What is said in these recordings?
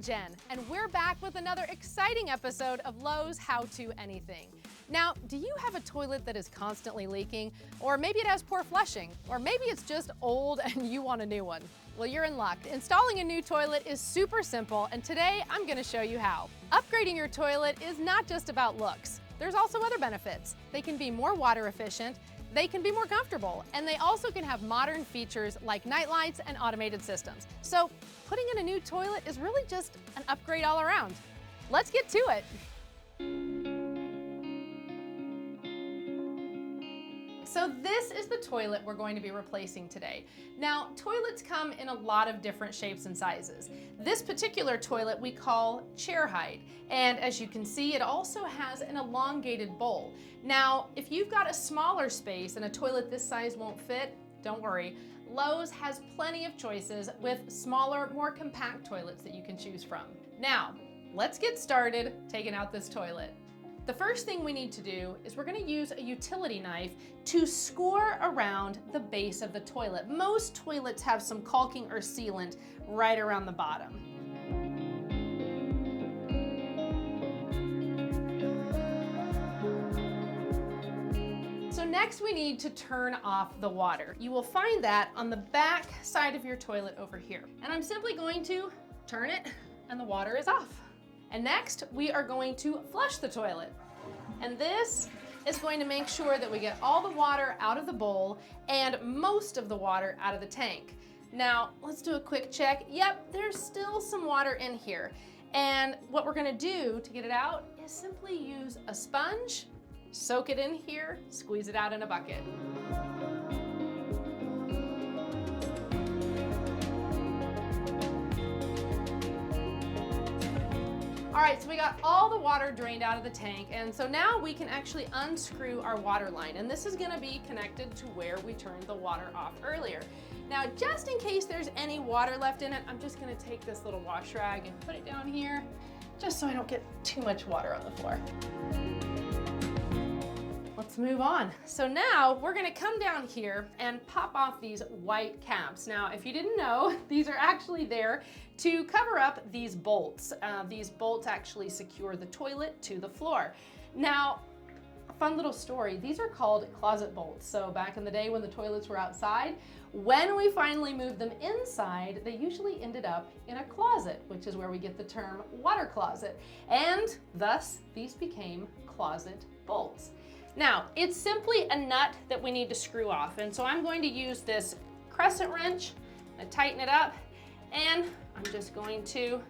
I'm Jen, and we're back with another exciting episode of Lowe's How To Anything. Now, do you have a toilet that is constantly leaking? Or maybe it has poor flushing? Or maybe it's just old and you want a new one? Well, you're in luck. Installing a new toilet is super simple, and today I'm going to show you how. Upgrading your toilet is not just about looks. There's also other benefits. They can be more water efficient, they can be more comfortable, and they also can have modern features like night lights and automated systems. So putting in a new toilet is really just an upgrade all around. Let's get to it. So this is the toilet we're going to be replacing today. Now, toilets come in a lot of different shapes and sizes. This particular toilet we call chair height, and as you can see, it also has an elongated bowl. Now, if you've got a smaller space and a toilet this size won't fit, don't worry. Lowe's has plenty of choices with smaller, more compact toilets that you can choose from. Now, let's get started taking out this toilet. The first thing we need to do is we're going to use a utility knife to score around the base of the toilet. Most toilets have some caulking or sealant right around the bottom. So next we need to turn off the water. You will find that on the back side of your toilet over here. And I'm simply going to turn it and the water is off. And next, we are going to flush the toilet. And this is going to make sure that we get all the water out of the bowl and most of the water out of the tank. Now, let's do a quick check. Yep, there's still some water in here. And what we're gonna do to get it out is simply use a sponge, soak it in here, squeeze it out in a bucket. All right, so we got all the water drained out of the tank, and so now we can actually unscrew our water line, and this is gonna be connected to where we turned the water off earlier. Now, just in case there's any water left in it, I'm just gonna take this little wash rag and put it down here, just so I don't get too much water on the floor. Let's move on. So now we're gonna come down here and pop off these white caps. Now, if you didn't know, these are actually there to cover up these bolts. These bolts actually secure the toilet to the floor. Now, a fun little story, these are called closet bolts. So back in the day when the toilets were outside, when we finally moved them inside, they usually ended up in a closet, which is where we get the term water closet. And thus, these became closet bolts. Now, it's simply a nut that we need to screw off. And so I'm going to use this crescent wrench and tighten it up. And I'm just going to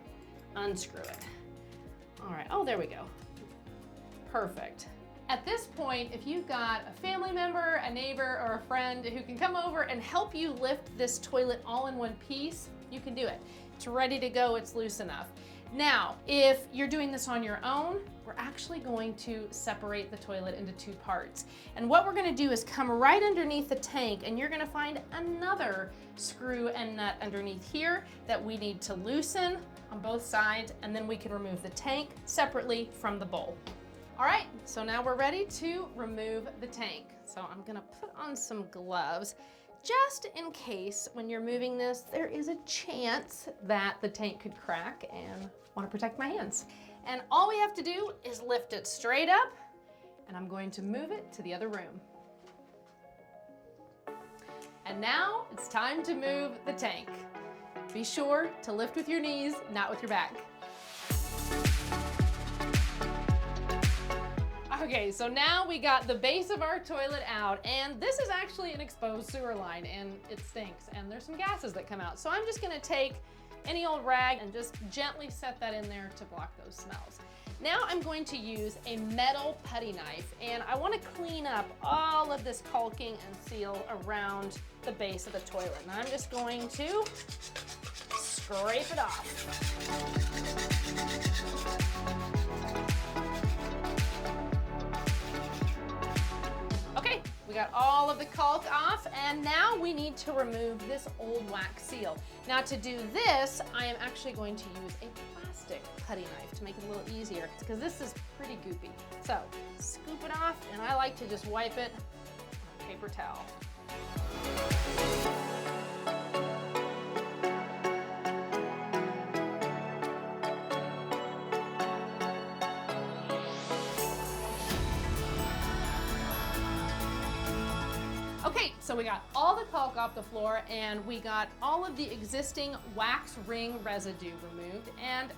unscrew it. All right, oh, there we go. Perfect. At this point, if you've got a family member, a neighbor, or a friend who can come over and help you lift this toilet all in one piece, you can do it. It's ready to go, it's loose enough. Now, if you're doing this on your own, we're actually going to separate the toilet into two parts. And what we're gonna do is come right underneath the tank, and you're gonna find another screw and nut underneath here that we need to loosen on both sides, and then we can remove the tank separately from the bowl. All right, so now we're ready to remove the tank. So I'm gonna put on some gloves, just in case when you're moving this, there is a chance that the tank could crack, and want to protect my hands. And all we have to do is lift it straight up, and I'm going to move it to the other room. And now it's time to move the tank. Be sure to lift with your knees, not with your back. Okay, so now we got the base of our toilet out, and this is actually an exposed sewer line, and it stinks, and there's some gases that come out. So I'm just gonna take any old rag and just gently set that in there to block those smells. Now I'm going to use a metal putty knife, and I wanna clean up all of this caulking and seal around the base of the toilet. And I'm just going to scrape it off. We got all of the caulk off, and now we need to remove this old wax seal. Now to do this, I am actually going to use a plastic putty knife to make it a little easier, because this is pretty goopy. So scoop it off, and I like to just wipe it on a paper towel. Okay, so we got all the caulk off the floor and we got all of the existing wax ring residue removed, and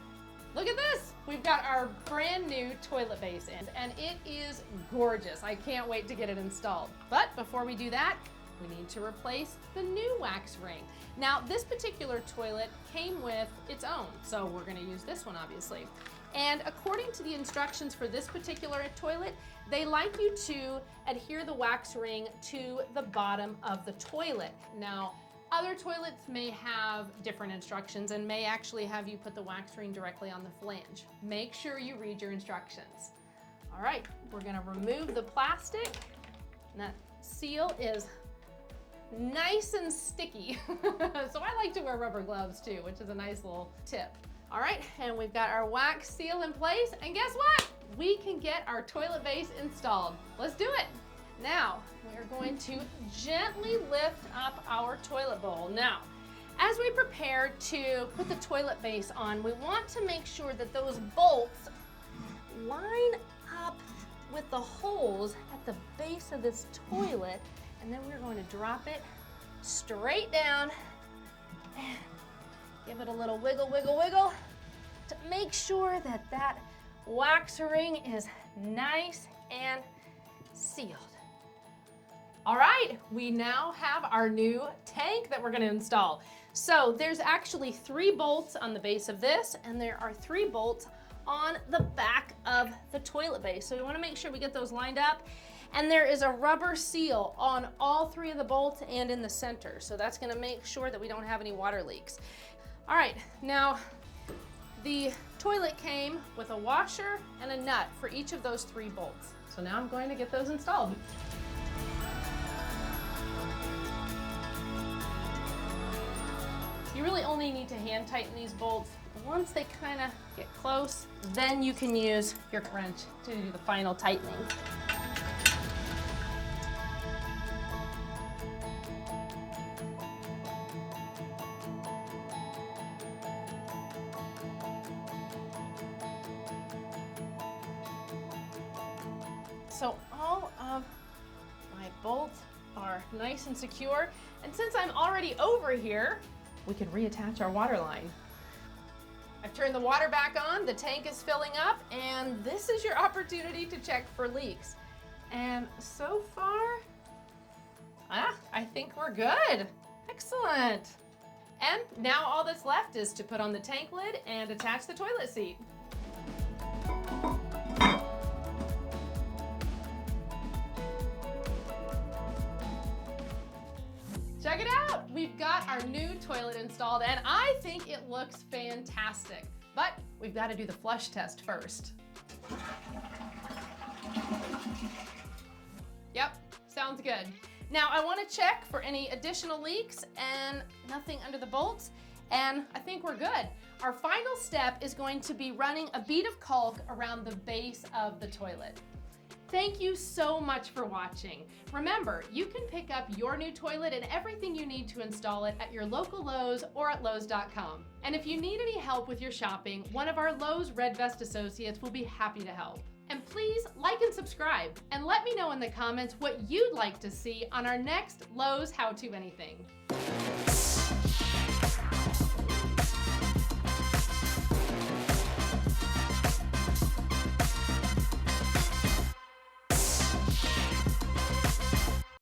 look at this! We've got our brand new toilet base in, and it is gorgeous. I can't wait to get it installed. But before we do that, we need to replace the new wax ring. Now, this particular toilet came with its own, so we're gonna use this one, obviously. And according to the instructions for this particular toilet, they like you to adhere the wax ring to the bottom of the toilet. Now, other toilets may have different instructions and may actually have you put the wax ring directly on the flange. Make sure you read your instructions. All right, we're gonna remove the plastic. And that seal is nice and sticky. So I like to wear rubber gloves too, which is a nice little tip. All right, and we've got our wax seal in place, and guess what? We can get our toilet base installed. Let's do it. Now, we're going to gently lift up our toilet bowl. Now, as we prepare to put the toilet base on, we want to make sure that those bolts line up with the holes at the base of this toilet, and then we're going to drop it straight down and give it a little wiggle, wiggle, wiggle to make sure that that wax ring is nice and sealed. All right, we now have our new tank that we're gonna install. So there's actually 3 bolts on the base of this, and there are 3 bolts on the back of the toilet base. So we wanna make sure we get those lined up. And there is a rubber seal on all 3 of the bolts and in the center. So that's gonna make sure that we don't have any water leaks. All right, now the toilet came with a washer and a nut for each of those 3 bolts. So now I'm going to get those installed. You really only need to hand tighten these bolts. Once they kind of get close, then you can use your wrench to do the final tightening. So all of my bolts are nice and secure. And since I'm already over here, we can reattach our water line. I've turned the water back on, the tank is filling up, and this is your opportunity to check for leaks. And so far, I think we're good. Excellent. And now all that's left is to put on the tank lid and attach the toilet seat. Check it out! We've got our new toilet installed, and I think it looks fantastic. But we've got to do the flush test first. Yep, sounds good. Now I want to check for any additional leaks and nothing under the bolts, and I think we're good. Our final step is going to be running a bead of caulk around the base of the toilet. Thank you so much for watching. Remember, you can pick up your new toilet and everything you need to install it at your local Lowe's or at Lowes.com. And if you need any help with your shopping, one of our Lowe's Red Vest associates will be happy to help. And please like and subscribe, and let me know in the comments what you'd like to see on our next Lowe's How To Anything.